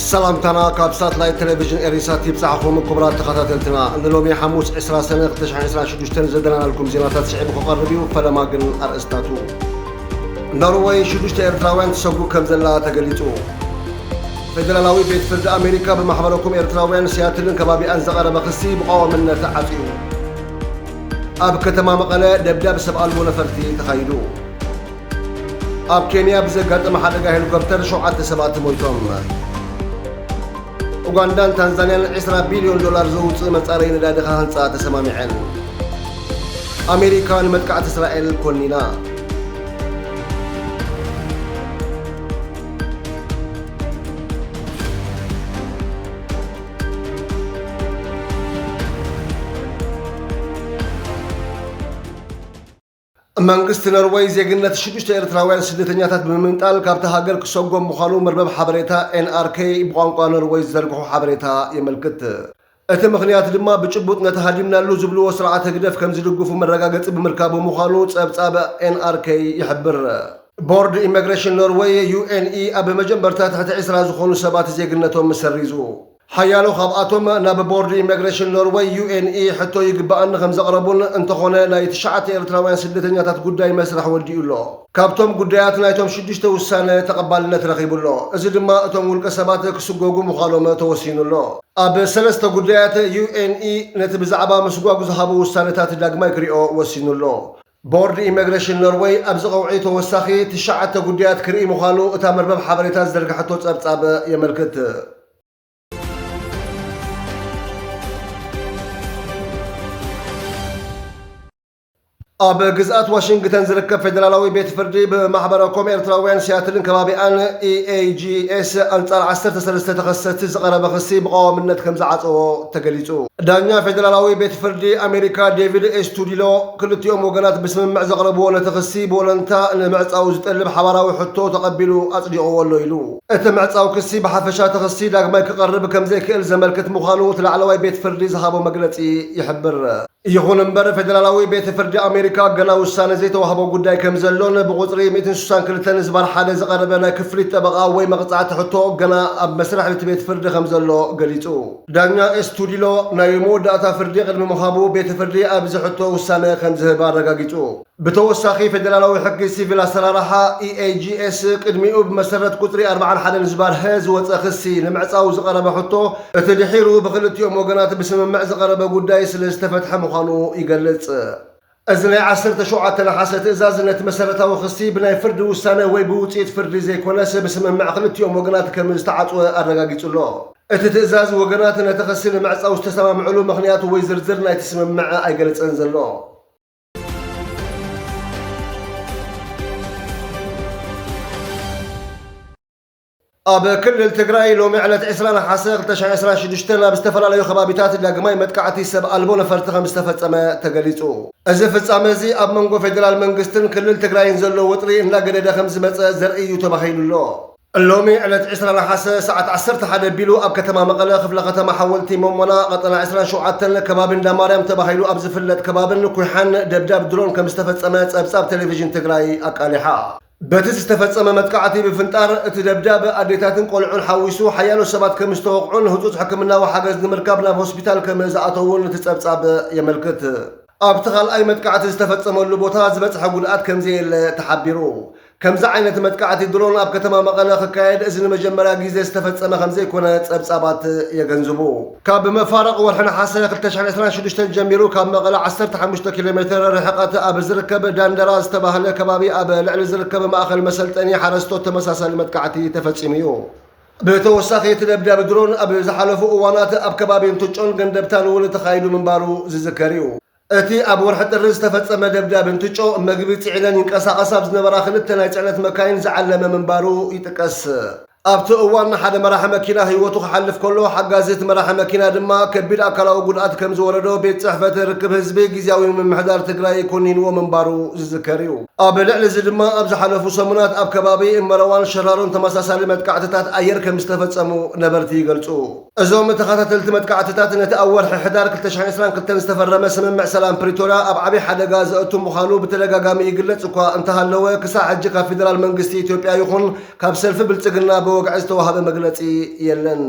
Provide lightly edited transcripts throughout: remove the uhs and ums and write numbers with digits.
سلامتنا كابسات لايت تلفزيون إريسات يبصحكم كبرات تخطاتلتنا للومي حموس 10 سنة 1926 زدنا لكم زيناتات شعب قربيو فلما قن أرستاتو نروي شدوشت إرتراوين تسوقو كمزلا تقليتو فدلالاوي بيت فرد أمريكا بمحبركم إرتراوين سياتلن كبابي أنزغر بخسي مقاومنا تعافيو أب كتما مقالة دبداب سبقال نفرتي تخيلو أب كينيا بزقات محادقة هليكوبتر شوعات سبات مويتهم أوغندا تنزانيا 10 بليون دولار زوج مصاري نዳዲ هانصا تسمامعن أمريكا متقعت إسرائيل كونينا መንግስት ኖርዌይ ዜግነት ሽዱሽተ ኤርትራውያን ስደተኛታት በመምጣል ካብታ ሀገር ክሰጎም ምዃኑ መርበብ ሓበሬታ ኤንአርኬ ብቋንቋ ኖርዌይ ዘርግሑ ሓበሬታ የመልክት እቲ ምኽንያት ድማ ብጭቡጥ ነተሃዲምናሉ ዝብልዎ ስርዓተ ግደፍ ከም ዝድግፉ መረጋገፂ ብምርካቡ ምዃኑ ጸብጻብ ኤንአርኬ ይሕብር ቦርድ ኢሚግሬሽን ኖርዌይ ዩኤንኢ ኣብ መጀመርታ ትሕቲ 20 ዝኾኑ ሰባት ዜግነቶም ሰሪዙ حيالو خبአቶም ናብ ቦርድ ኢሚግሬሽን ኖርዌይ ዩኤንኢ ሕቶ ይግባአን ከም ዘቕረቡን እንተኾነ ናይ ትሽዓተ ኤርትራውያን ስደተኛታት ጉዳይ መስራሕ ወዲኡሎ ካብቶም ጉዳያት ናይቶም ሽዱሽተ ውሳነ ተቐባልነት ረኺቡሎ እዚ ድማ እቶም ውልቀ ሰባት ክስጎጉ ምዃኖም ተወሲኑሎ ኣብ ሰለስተ ጉዳያት ዩኤንኢ ነቲ ብዛዕባ ምስጓጉ ዝሃቡ ውሳነታት ዳግማይ ክሪኦ ወሲኑሎ ቦርድ ኢሚግሬሽን ኖርዌይ ኣብ ዝቐውዒ ተወሳኺ ትሽዓተ ጉዳያት ክርኢ ምዃኑ እታ መርበብ ሓበሬታ ዘርግሐቶ ጸብጻብ የመልክት ኣብ ግዝኣት ዋሽንግተን ዝርከብ ፌደራላዊ ቤት ፍርዲ ብማሕበረኮም ኤርትራውያን ሲያትልን ከባቢኣን ኢኤጂኤስ ኣንጻር 13 ተኸሰቲ ዝቐረበ ክሲ ብቐዋምነት ከም ዝዓፀዎ ተገሊጹ ዳኛ ፌደራላዊ ቤት ፍርዲ ኣሜሪካ ዴቪድ ኤስቱዲሎ ክልቲኦም ወገናት ብስምምዕ ዘቕረብዎ ነቲ ክሲ ብወለንታ ንምዕፃው ዝጠልብ ሓባራዊ ሕቶ ተቐቢሉ ኣጽዲቕዎ ኣሎ ኢሉ እቲ ምዕፃው ክሲ ብሓፈሻ ተኽሲ ዳግማይ ክቐርብ ከም ዘይክእል ዘመልክት ምዃኑ እቲ ላዕለዋይ ቤት ፍርዲ ዝሃቦ መግለጺ ይሕብር ይኹን እምበር ፌደራላዊ ቤት ፍርዲ ኣሜሪካ ገና ውሳነ ዘይተዋህቦ ጉዳይ ከም ዘሎን ብቁፅሪ 162 ዝባር ሓደ ዝቐረበ ናይ ክፍሊት ጠበቓ ወይ መቕፃዕቲ ሕቶ ገና ኣብ መስርሕ እቲ ቤት ፍርዲ ከም ዘሎ ገሊጹ ዳኛ ኤስቱዲሎ ናይ መወዳእታ ፍርዲ ቅድሚ ምሃቡ ቤት ፍርዲ ኣብዚ ሕቶ ውሳነ ከም ዝህብ ኣረጋጊጹ ብተወሳኺ ፌደራላዊ ሕጊ ሲቪል ኣሰራርሓ ኢኤጂኤስ ቅድሚኡ ብመሰረት ቁፅሪ 41 ዝባር ሀ ዝወፀ ክሲ ንምዕፃው ዝቐረበ ሕቶ እቲ ድሒሩ ብክልቲኦም ወገናት ብስምምዕ ዝቐረበ ጉዳይ ስለ ዝተፈትሐ ምዃኑ ይገልጽ እዚ ናይ 17 ነሓሰ ትእዛዝ ነቲ መሰረታዊ ክሲ ብናይ ፍርዲ ውሳነ ወይ ብውፅኢት ፍርዲ ዘይኮነስ ብስምምዕ ክልቲኦም ወገናት ከም ዝተዓፅወ ኣረጋጊጹሎ እቲ ትእዛዝ ወገናት ነቲ ክሲ ንምዕፃው ዝተሰማምዕሉ ምኽንያቱ ወይ ዝርዝር ናይቲ ስምምዕ ኣይገለፀን ዘሎ ኣብ ክልል ትግራይ ሎሚ ዕለት 20 ነሓሰ 2026 ኣብ ዝተፈላለዩ ከባቢታት ዳግማይ መጥቃዕቲ ሰብ ኣልቦ ነፈርቲ ከም ዝተፈጸመ ተገሊጹ እዚ ፍጻመ እዚ ኣብ መንጎ ፌደራል መንግስትን ክልል ትግራይን ዘሎ ውጥሪ እናገደደ ከም ዝመፀ ዘርኢ እዩ ተባሂሉሎ ሎሚ ዕለት 20 ነሓሰ ሰዓት 11 ቢሉ ኣብ ከተማ መቐለ ክፍለ ከተማ ሓወልቲ መሞና ቀጠና 27 ከባቢ እንዳማርያም ተባሂሉ ኣብ ዝፍለጥ ከባብን ኩሓን ደብዳብ ድሮን ከም ዝተፈጸመ ጸብጻብ ቴሌቪዥን ትግራይ ኣቃሊሓ በቲ ዝተፈጸመ መጥቃዕቲ ብፍንጣር እቲ ደብዳብ ኣዴታትን ቆልዑን ሓዊሱ ሓያሎ ሰባት ከም ዝተወቕዑን ህፁፅ ሕክምናዊ ሓገዝ ንምርካብ ናብ ሆስፒታል ከም ዝኣተውን እቲ ጸብጻብ የመልክት ኣብቲ ካልኣይ መጥቃዕቲ ዝተፈጸመሉ ቦታ ዝበፅሐ ጉድኣት ከምዘየለ ተሓቢሩ ከምዚ ዓይነት መጥቃዕቲ ድሮን ኣብ ከተማ መቐለ ክካየድ እዚ ንመጀመርያ ግዜ ዝተፈጸመ ከምዘይኮነ ጸብጻባት የገንዝቡ ካብ መፋረቕ ወርሒ ነሓሰ 2026 ጀሚሩ ካብ መቐለ 15 ኪሎ ሜትር ርሕቐት ኣብ ዝርከብ ዳንደራ ዝተባህለ ከባቢ ኣብ ልዕሊ ዝርከብ ማእኸል መሰልጠኒ ሓረስቶት ተመሳሳሊ መጥቃዕቲ ተፈጺሙ እዩ ብተወሳኺ እቲ ደብዳብ ድሮን ኣብ ዝሓለፉ እዋናት ኣብ ከባቢ እንትጮን ገንደብታን እውን ተኻይዱ ምንባሩ ዝዝከር እዩ እቲ ኣብ ወርሒ ጥሪ ዝተፈጸመ ደብዳብ እንትጮ መግቢ ጽዕለን ይንቀሳቐሳ ኣብ ዝነበራ ክልተ ናይ ጽዕነት መካይን ዝዓለመ ምንባሩ ይጥቀስ ኣብቲ እዋን ሓደ መራሒ መኪና ህይወቱ ክሓልፍ ከሎ ሓጋዚት መራሒ መኪና ድማ ከቢድ ኣካላዊ ጉድኣት ከም ዝወረዶ ቤት ጽሕፈት ርክብ ህዝቢ ግዝያዊ ምምሕዳር ትግራይ ኮኒንዎ ምንባሩ ዝዝከር እዩ ኣብ ልዕሊ እዚ ድማ ኣብ ዝሓለፉ ሰሙናት ኣብ ከባቢ እመረዋን ሸራሮን ተመሳሳሊ መጥቃዕትታት ኣየር ከም ዝተፈጸሙ ነበርቲ ይገልጹ እዞም ተኸታተልቲ መጥቃዕትታት ነቲ ኣብ ወርሒ ሕዳር 2022 ዝተፈረመ ስምምዕ ሰላም ፕሪቶርያ ኣብ ዓብዪ ሓደጋ ዘእቱ ምዃኑ ብተደጋጋሚ ይግለጽ እኳ እንተሃለወ ክሳብ ሕጂ ካብ ፌደራል መንግስቲ ኢትዮጵያ ይኹን ካብ ሰልፊ ብልጽግና ብወግዒ ዝተዋህበ መግለጺ የለን።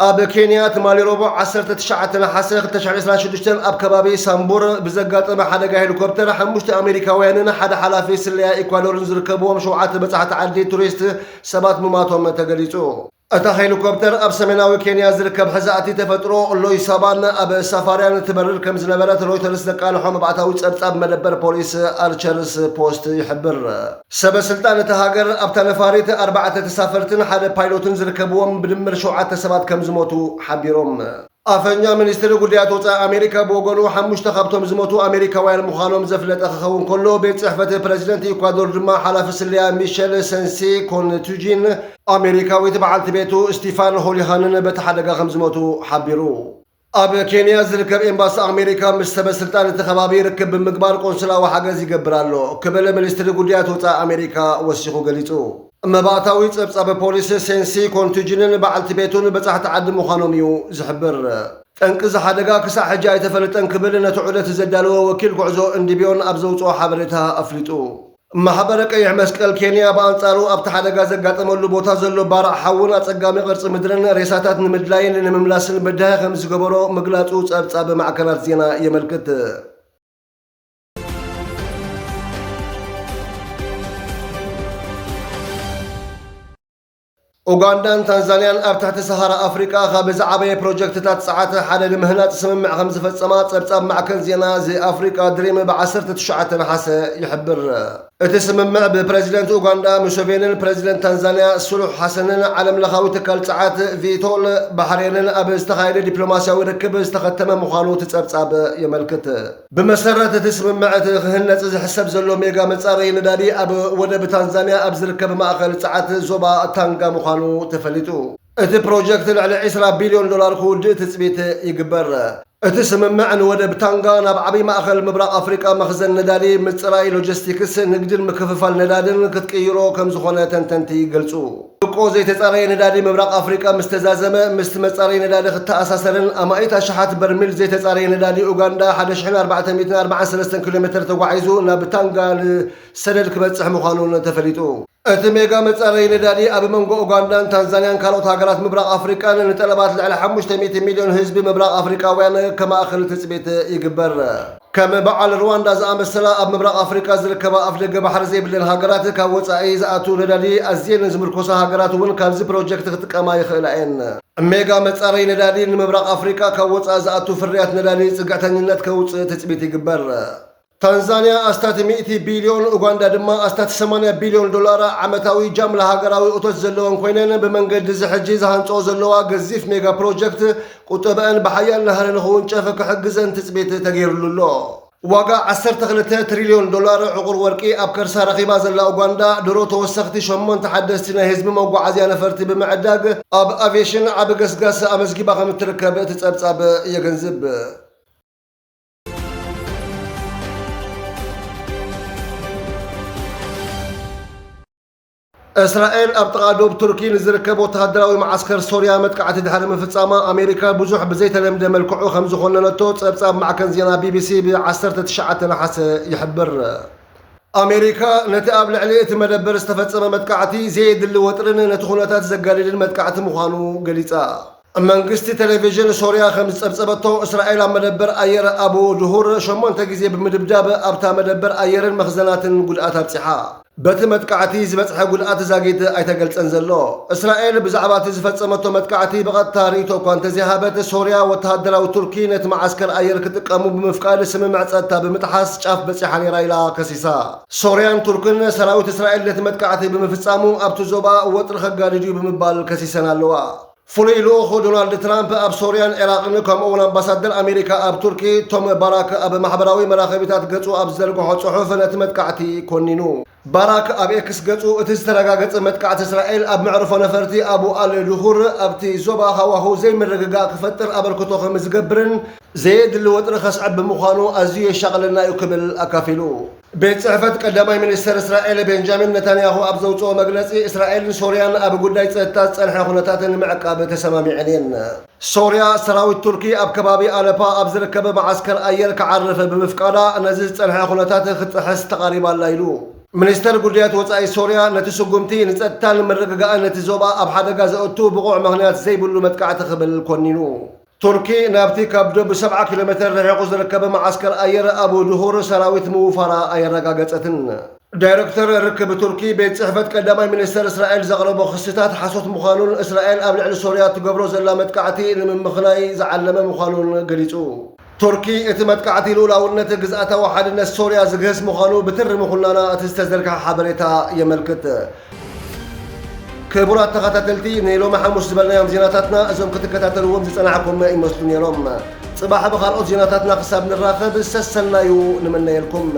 ኣብ ኬንያ ትማሊ ረቡዕ 19 ናሓሰ 2026 ኣብ ከባቢ ሳምቡር ብዘጋጠመ ሓደጋ ሄሊኮፕተር 5 ኣሜሪካውያንን ሓደ ሓላፊ ስለያ ኢኳዶርን ዝርከብዎም 7 በጻሕቲ ዓዲ ቱሪስት ሰባት ምማቶም ተገሊጹ። እታ ሄሊኮፕተር ኣብ ሰሜናዊ ኬንያ ዝርከብ ሕዛእቲ ተፈጥሮ ሎይሳባን ኣብ ሳፋርያን ትበርር ከም ዝነበረት ሮይተርስ ዘቃልሖ መባእታዊ ጸብጻብ መደበር ፖሊስ ኣርቸርስ ፖስት ይሕብር። ሰበስልጣን እቲ ሃገር ኣብታ ነፋሪት 4 ተሳፈርትን ሓደ ፓይሎትን ዝርከብዎም ብድምር 7 ሰባት ከም ዝሞቱ ሓቢሮም። ኣፈኛ ሚኒስትሪ ጉዳያት ወፃኢ ኣሜሪካ ብወገኑ 5 ካብቶም ዝሞቱ ኣሜሪካውያን ምዃኖም ዘፍለጠ ክኸውን ከሎ ቤት ጽሕፈት ፕረዚደንት ኢኳዶር ድማ ሓላፊ ስልያ ሚሸል ሰንሲ ኮንቱጂን ኣሜሪካዊት በዓልቲ ቤቱ ስቲፋን ሆሊሃንን በቲ ሓደጋ ከም ዝሞቱ ሓቢሩ። ኣብ ኬንያ ዝርከብ ኤምባሲ ኣሜሪካ ምስ ሰበስልጣን እቲ ከባቢ ርክብ ብምግባር ቆንስላዊ ሓገዝ ይገብር ኣሎ ክብል ሚኒስትሪ ጉዳያት ወፃኢ ኣሜሪካ ወሲኹ ገሊጹ። መባእታዊ ጸብጻብ ፖሊስ ሴንሲ ኮንቱጂንን በዓልቲ ቤቱን በጻሕቲ ዓዲ ምዃኖም እዩ ዝሕብር። ጠንቂ ሓደጋ ክሳብ ሕጂ ኣይተፈለጠን ክብል ነቲ ዑደት ዘዳለወ ወኪል ጉዕዞ እንዲብዮን ኣብ ዘውፅኦ ሓበሬታ ኣፍሊጡ። ማሕበረ ቀይሕ መስቀል ኬንያ በኣንጻሩ ኣብቲ ሓደጋ ዘጋጠመሉ ቦታ ዘሎ ባራዕ ሓውን ኣጸጋሚ ቅርፂ ምድርን ሬሳታት ንምድላይን ንምምላስን በዳሂ ከም ዝገበሮ ምግላጹ ጸብጻብ ማዕከናት ዜና የመልክት። ኡጋንዳን ታንዛንያን ኣብ ትሕቲ ሰሃራ ኣፍሪቃ ካብ ዝዓበየ ፕሮጀክትታት ፀዓት ሓደ ንምህናፅ ስምምዕ ከም ዝፈፀማ ጸብጻብ ማዕከን ዜና ዘኣፍሪቃ ድሪም ብ19 ናሓሰ ይሕብር። እቲ ስምምዕ ብፕሬዚደንት ኡጋንዳ ሙሴቬኒን ፕሬዚደንት ታንዛንያ ሱሉሕ ሓሰንን ዓለም ለኻዊ ትካል ፀዓት ቪቶል ባሕሬንን ኣብ ዝተኻየደ ዲፕሎማስያዊ ርክብ ዝተኸተመ ምዃኑ ትጸብጻብ የመልክት። ብመሰረት እቲ ስምምዕ እቲ ክህነፅ ዝሕሰብ ዘሎ ሜጋ መጻረዪ ነዳዲ ኣብ ወደብ ታንዛንያ ኣብ ዝርከብ ማእኸል ፀዓት ዞባ ታንጋ ምዃኑ ተፈሊጡ። እቲ ፕሮጀክት ልዕሊ 20 ቢልዮን ዶላር ክውድእ ትፅቢት ይግበር። እቲ ስምምዕ ንወደብ ታንጋ ናብ ዓብዪ ማእኸል ምብራቕ ኣፍሪቃ መኽዘን ነዳዲ ምፅራይ ሎጂስቲክስ ንግድን ምክፍፋል ነዳድን ክትቅይሮ ከም ዝኾነ ተንተንቲ ይገልጹ። ድቆ ዘይተፃረየ ነዳዲ ምብራቕ ኣፍሪቃ ምስ ተዛዘመ ምስቲ መፃረይ ነዳዲ ክተኣሳሰርን ኣማኢት ኣሽሓት በርሚል ዘይተፃረየ ነዳዲ ኡጋንዳ 1443 ኪሎ ሜትር ተጓዒዙ ናብ ታንጋ ንሰደድ ክበፅሕ ምዃኑን ተፈሊጡ። እቲ ሜጋ መፃረይ ነዳዲ ኣብ መንጎ ኡጋንዳን ታንዛንያን ካልኦት ሃገራት ምብራቕ ኣፍሪቃን ንጠለባት ልዕሊ 500 ሚልዮን ህዝቢ ምብራቕ ኣፍሪቃውያን ከማእኸል ትፅቢት ይግበር። ከም በዓል ሩዋንዳ ዝኣመሰላ ኣብ ምብራቕ ኣፍሪቃ ዝርከባ ኣፍ ደገ ባሕሪ ዘይብለን ሃገራት ካብ ወፃኢ ዝኣቱ ነዳዲ ኣዝየን ዝምርኮሳ ሃገራት እውን ካብዚ ፕሮጀክት ክጥቀማ ይኽእላ እየን። ሜጋ መፃረይ ነዳዲ ንምብራቕ ኣፍሪቃ ካብ ወፃኢ ዝኣቱ ፍርያት ነዳዲ ጽግዕተኝነት ከውፅእ ትፅቢት ይግበር። ታንዛንያ ኣስታት 100 ቢልዮን ኡጋንዳ ድማ ኣስታት 80 ቢልዮን ዶላር ዓመታዊ ጃምላ ሃገራዊ እቶት ዘለወን ኮይነን ብመንገዲ ዝሕጂ ዝሃንፅኦ ዘለዋ ገዚፍ ሜጋ ፕሮጀክት ቁጠበአን ብሓያል ናህሪ ንኽውንጨፍ ክሕግዘን ትፅቢት ተገይሩሉሎ። ዋጋ 12 ትሪልዮን ዶላር ዕቑር ወርቂ ኣብ ከርሳ ረኺባ ዘላ ኡጋንዳ ድሮ ተወሰኽቲ 8 ሓደስቲ ናይ ህዝቢ መጓዓዝያ ነፈርቲ ብምዕዳግ ኣብ ኣቪዬሽን ዓብ ገስጋስ ኣመዝጊባ ከም እትርከብ እቲ ጸብጻብ የገንዝብ። እስራኤል ኣብ ጥቓ ዶብ ቱርኪ ንዝርከብ ወተሃደራዊ ማዓስከር ሶርያ መጥቃዕቲ ድሕሪ ምፍጻማ ኣሜሪካ ብዙሕ ብዘይተለምደ መልክዑ ከም ዝኾነነቶ ጸብጻብ ማዕከን ዜና ቢቢሲ ብ19 ናሓሰ ይሕብር። ኣሜሪካ ነቲ ኣብ ልዕሊ እቲ መደበር ዝተፈጸመ መጥቃዕቲ ዘየድሊ ወጥርን ነቲ ኩነታት ዘጋድድን መጥቃዕቲ ምዃኑ ገሊጻ። መንግስቲ ቴሌቪዥን ሶርያ ከም ዝጸብጸበቶ እስራኤል ኣብ መደበር ኣየር ኣቡ ድሁር 8 ግዜ ብምድብዳብ ኣብታ መደበር ኣየርን መኽዘናትን ጉድኣት ኣብፂሓ። በቲ መጥቃዕቲ ዝበፅሐ ጉድኣት ዛጊድ ኣይተገልጸን ዘሎ። እስራኤል ብዛዕባ እቲ ዝፈጸመቶ መጥቃዕቲ ብቐጥታ ርእይቶ እኳ እንተዘይሃበት ሶርያ ወተሃደራዊ ቱርኪ ነቲ ማዓስከር ኣየር ክጥቀሙ ብምፍቃድ ስምምዕ ጸጥታ ብምጥሓስ ጫፍ በፂሓ ነይራ ኢላ ከሲሳ። ሶርያን ቱርክን ሰራዊት እስራኤል ነቲ መጥቃዕቲ ብምፍጻሙ ኣብቲ ዞባ ወጥሪ ከጋድድ እዩ ብምባል ከሲሰን ኣለዋ። ፍሉይ ልኡኹ ዶናልድ ትራምፕ ኣብ ሶርያን ኢራቅን ከምኡውን ኣምባሳደር ኣሜሪካ ኣብ ቱርኪ ቶም ባራክ ኣብ ማሕበራዊ መራኸቢታት ገጹ ኣብ ዘርግሖ ጽሑፍ ነቲ መጥቃዕቲ ኮኒኑ። ባራክ ኣብ ኤክስ ገጹ እቲ ዝተረጋገፀ መጥቃዕቲ እስራኤል ኣብ መዕርፎ ነፈርቲ ኣቡ ኣል ድሁር ኣብቲ ዞባ ሃዋህው ዘይምርግጋእ ክፈጥር ኣበርክቶ ከም ዝገብርን ዘየድሊ ወጥሪ ከስዕብ ብምዃኑ ኣዝዩ የሻቕለና እዩ ክብል ኣካፊሉ። ቤት ጽሕፈት ቀዳማይ ሚኒስትር እስራኤል ቤንጃሚን ነታንያሁ ኣብ ዘውፅኦ መግለፂ እስራኤልን ሶርያን ኣብ ጉዳይ ፀጥታ ዝፀንሐ ኩነታትን ንምዕቃብ ተሰማሚዐን እየን። ሶርያ ሰራዊት ቱርኪ ኣብ ከባቢ ኣለፓ ኣብ ዝርከበ ማዓስከር ኣየር ክዓርፍ ብምፍቃዳ ነዚ ዝፀንሐ ኩነታት ክትጥሕስ ተቃሪባላ ኢሉ ሚኒስተር ጉዳያት ወፃኢ ሶርያ ነቲ ስጉምቲ ንፀጥታን ምርግጋእን ነቲ ዞባ ኣብ ሓደጋ ዘእቱ ብቑዕ ምክንያት ዘይብሉ መጥቃዕቲ ክብል ኮኒኑ ቱርኪ ናብቲ ካብ ዶብ 7 ኪሎ ሜትር ርሒቑ ዝርከበ ማዓስከር ኣየር ኣብ ድሁር ሰራዊት ምውፋራ ኣየረጋገፀትን። ዳይረክተር ርክብ ቱርኪ ቤት ጽሕፈት ቀዳማይ ሚኒስትር እስራኤል ዘቕረቦ ክስታት ሓሶት ምዃኑን እስራኤል ኣብ ልዕሊ ሶርያ ትገብሮ ዘላ መጥቃዕቲ ንምምኽናይ ዝዓለመ ምዃኑን ገሊጹ። ቱርኪ እቲ መጥቃዕቲ ልኡላውነት ግዝኣታዊ ሓድነት ሶርያ ዝግህስ ምዃኑ ብትሪ ምኹናና እቲ ዝተዘርግሐ ሓበሬታ የመልክት። ክቡራት ተኸታተልቲ ንሎሚ ሐሙስ ዝበልናዮም ዜናታትና እዞም ክትከታተልዎም ዝፀናሕኩም ይመስሉ ነይሮም። ፅባሕ ብኻልኦት ዜናታትና ክሳብ ንራኸብ ሰሰናዩ ንመነየልኩም።